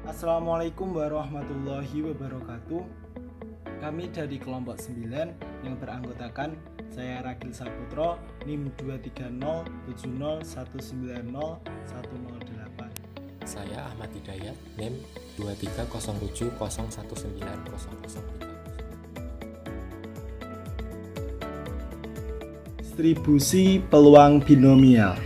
Assalamualaikum warahmatullahi wabarakatuh. Kami dari kelompok 9 yang beranggotakan saya Ragil Saputro, NIM 23070190108. Saya Ahmad Hidayat, NIM 2307019003. Distribusi peluang binomial.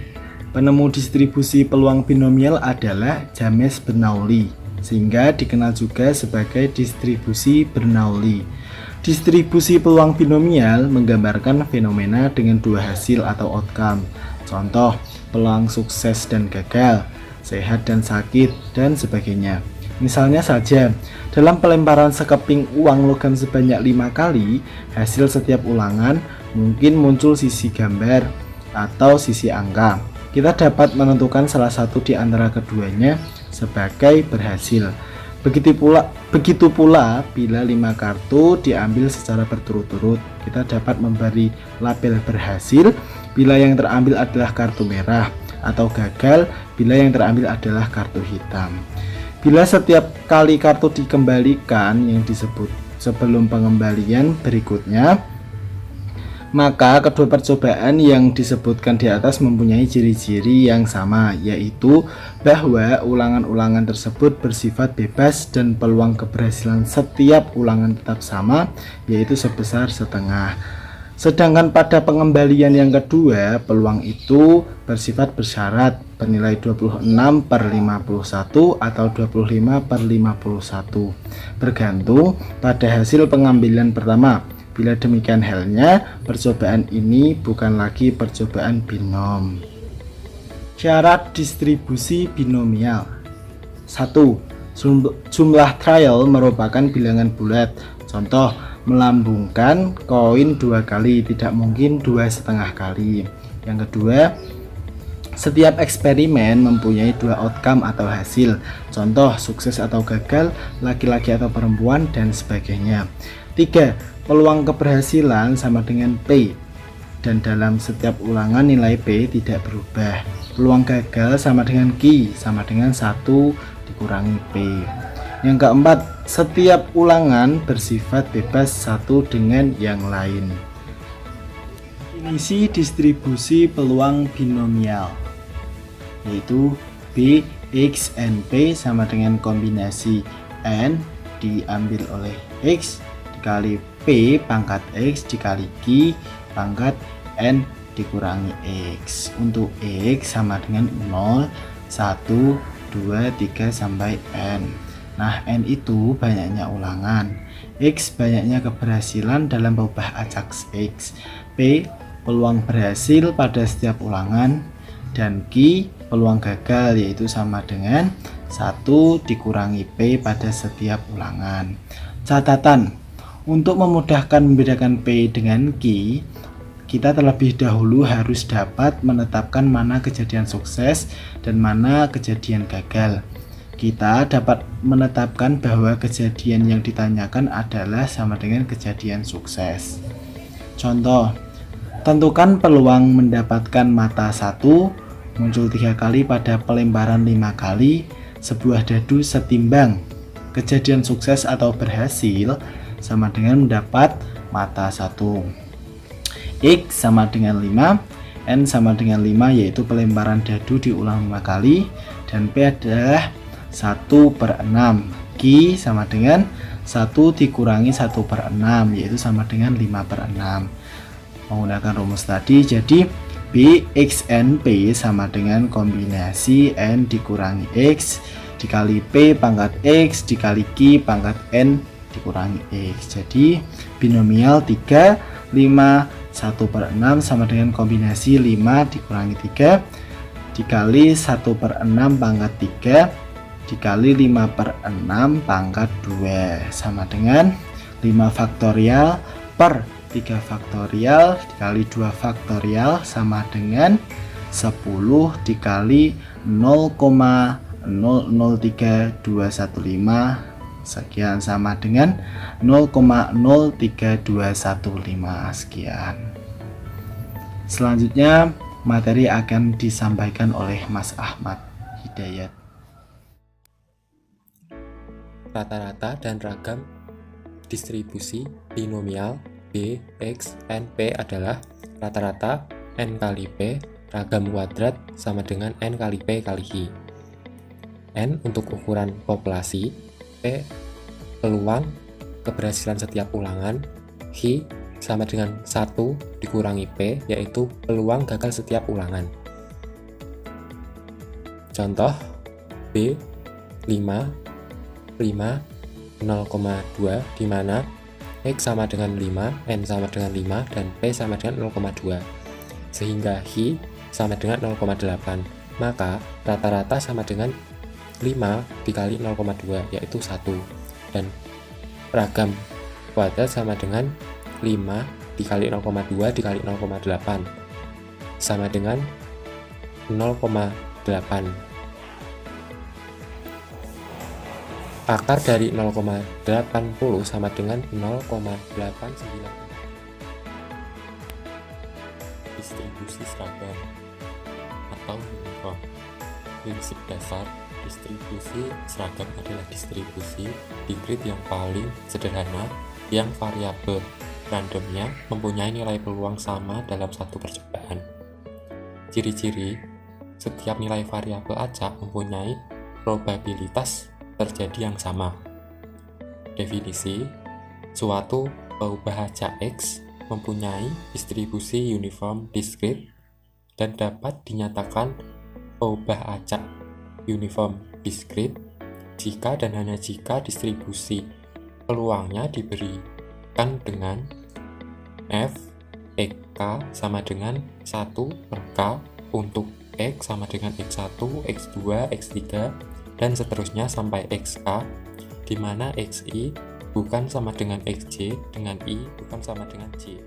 Penemu distribusi peluang binomial adalah James Bernoulli, sehingga dikenal juga sebagai distribusi Bernoulli. Distribusi peluang binomial menggambarkan fenomena dengan dua hasil atau outcome. Contoh, peluang sukses dan gagal, sehat dan sakit, dan sebagainya. Misalnya saja, dalam pelemparan sekeping uang logam sebanyak 5 kali, hasil setiap ulangan mungkin muncul sisi gambar atau sisi angka. Kita dapat menentukan salah satu di antara keduanya sebagai berhasil. Begitu pula bila 5 kartu diambil secara berturut-turut, kita dapat memberi label berhasil bila yang terambil adalah kartu merah, atau gagal bila yang terambil adalah kartu hitam. Bila setiap kali kartu dikembalikan yang disebut sebelum pengembalian berikutnya, maka kedua percobaan yang disebutkan di atas mempunyai ciri-ciri yang sama, yaitu bahwa ulangan-ulangan tersebut bersifat bebas dan peluang keberhasilan setiap ulangan tetap sama, yaitu sebesar setengah. Sedangkan pada pengembalian yang kedua, peluang itu bersifat bersyarat, bernilai 26/51 atau 25/51, bergantung pada hasil pengambilan pertama. Bila demikian halnya, percobaan ini bukan lagi percobaan binom. Syarat distribusi binomial. 1. Jumlah trial merupakan bilangan bulat. Contoh, melambungkan koin 2 kali, tidak mungkin 2,5 kali. Yang kedua, setiap eksperimen mempunyai 2 outcome atau hasil. Contoh, sukses atau gagal, laki-laki atau perempuan, dan sebagainya. 3. Peluang keberhasilan sama dengan P, dan dalam setiap ulangan nilai P tidak berubah. Peluang gagal sama dengan Q, sama dengan 1 dikurangi P. Yang keempat, setiap ulangan bersifat bebas satu dengan yang lain. Definisi distribusi peluang binomial, yaitu B, X, and P sama dengan kombinasi N diambil oleh X dikali P pangkat X dikali Q pangkat N dikurangi X. Untuk X sama dengan 0, 1, 2, 3 sampai N. Nah, N itu banyaknya ulangan, X banyaknya keberhasilan dalam mengubah acak X, P peluang berhasil pada setiap ulangan, dan Q peluang gagal, yaitu sama dengan 1 dikurangi P pada setiap ulangan. Catatan: untuk memudahkan membedakan P dengan Q, kita terlebih dahulu harus dapat menetapkan mana kejadian sukses dan mana kejadian gagal. Kita dapat menetapkan bahwa kejadian yang ditanyakan adalah sama dengan kejadian sukses. Contoh, tentukan peluang mendapatkan mata 1 muncul 3 kali pada pelemparan 5 kali, sebuah dadu setimbang. Kejadian sukses atau berhasil sama dengan mendapat mata 1. X sama dengan 5, N sama dengan 5, yaitu pelemparan dadu diulang 5 kali, dan P adalah 1/6. Q sama dengan 1 dikurangi 1/6, yaitu sama dengan 5/6. Menggunakan rumus tadi, jadi B, X, N, P sama dengan kombinasi N dikurangi X dikali P pangkat X dikali Q pangkat N dikurangi X. Jadi binomial 3, 5, 1/6 sama dengan kombinasi 5 dikurangi 3 dikali 1/6 pangkat 3 dikali 5/6 pangkat 2 sama dengan 5 faktorial per 3 faktorial dikali 2 faktorial sama dengan 10 dikali 0,003215 sekian, sama dengan 0,03215 sekian. Selanjutnya materi akan disampaikan oleh Mas Ahmad Hidayat. rata-rata dan ragam distribusi binomial B, X, N, P adalah rata-rata N kali P, ragam kuadrat sama dengan N kali P kali I. N untuk ukuran populasi, P peluang keberhasilan setiap ulangan, I sama dengan 1 dikurangi P, yaitu peluang gagal setiap ulangan. Contoh B 5, 0,2 di mana X sama dengan 5, N sama dengan 5, dan P sama dengan 0,2 sehingga I sama dengan 0,8, maka rata-rata sama dengan 5 dikali 0,2 yaitu 1, dan ragam kuadrat sama dengan 5 dikali 0,2 dikali 0,8 sama dengan 0,8. Akar dari 0,80 sama dengan 0,894. Distribusi seragam atau uniform. Prinsip dasar distribusi seragam adalah distribusi discrete yang paling sederhana yang variabel randomnya mempunyai nilai peluang sama dalam satu percobaan. Ciri-ciri setiap nilai variabel acak mempunyai probabilitas terjadi yang sama. Definisi, suatu peubah acak X mempunyai distribusi uniform discrete dan dapat dinyatakan peubah acak uniform discrete jika dan hanya jika distribusi peluangnya diberikan dengan F K sama dengan 1 per K untuk X sama dengan X1, X2, X3, dan seterusnya sampai XK, di mana XI bukan sama dengan XJ, dengan I bukan sama dengan J.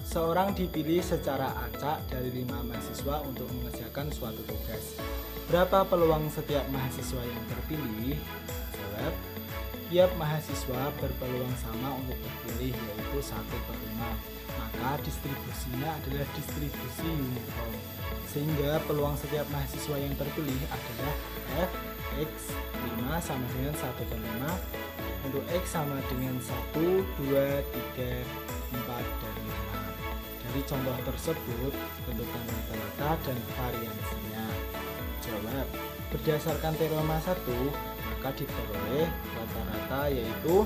Seorang dipilih secara acak dari 5 mahasiswa untuk mengerjakan suatu tugas. Berapa peluang setiap mahasiswa yang terpilih? Jawab, tiap mahasiswa berpeluang sama untuk terpilih, yaitu 1/5. Maka distribusinya adalah distribusi uniform, sehingga peluang setiap mahasiswa yang terpilih adalah F X 5 sama dengan 1/5, untuk X sama dengan 1, 2, 3, 4, dan 5. Dari contoh tersebut, tentukan rata-rata dan variansinya. Jawab, berdasarkan teorema 1, maka diperoleh rata-rata yaitu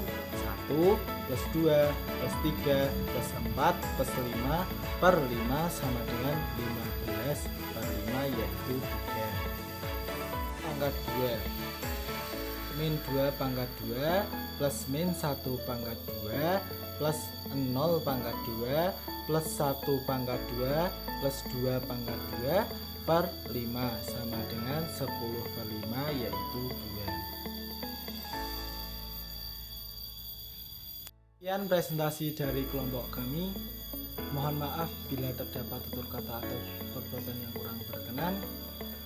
1 plus 2 plus 3 plus 4 plus 5 per 5 sama dengan 15 per 5 yaitu 3. Pangkat 2, min 2 pangkat 2 plus min 1 pangkat 2 plus 0 pangkat 2 plus 1 pangkat 2 plus 2 pangkat 2 per 5 sama dengan 10 per 5 yaitu 2. Sekian presentasi dari kelompok kami. Mohon maaf bila terdapat tutur kata atau perbuatan yang kurang berkenan.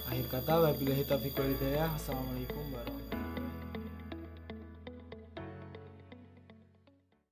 Akhir kata, wabillahi taufiq wal hidayah. Wassalamualaikum warahmatullahi wabarakatuh.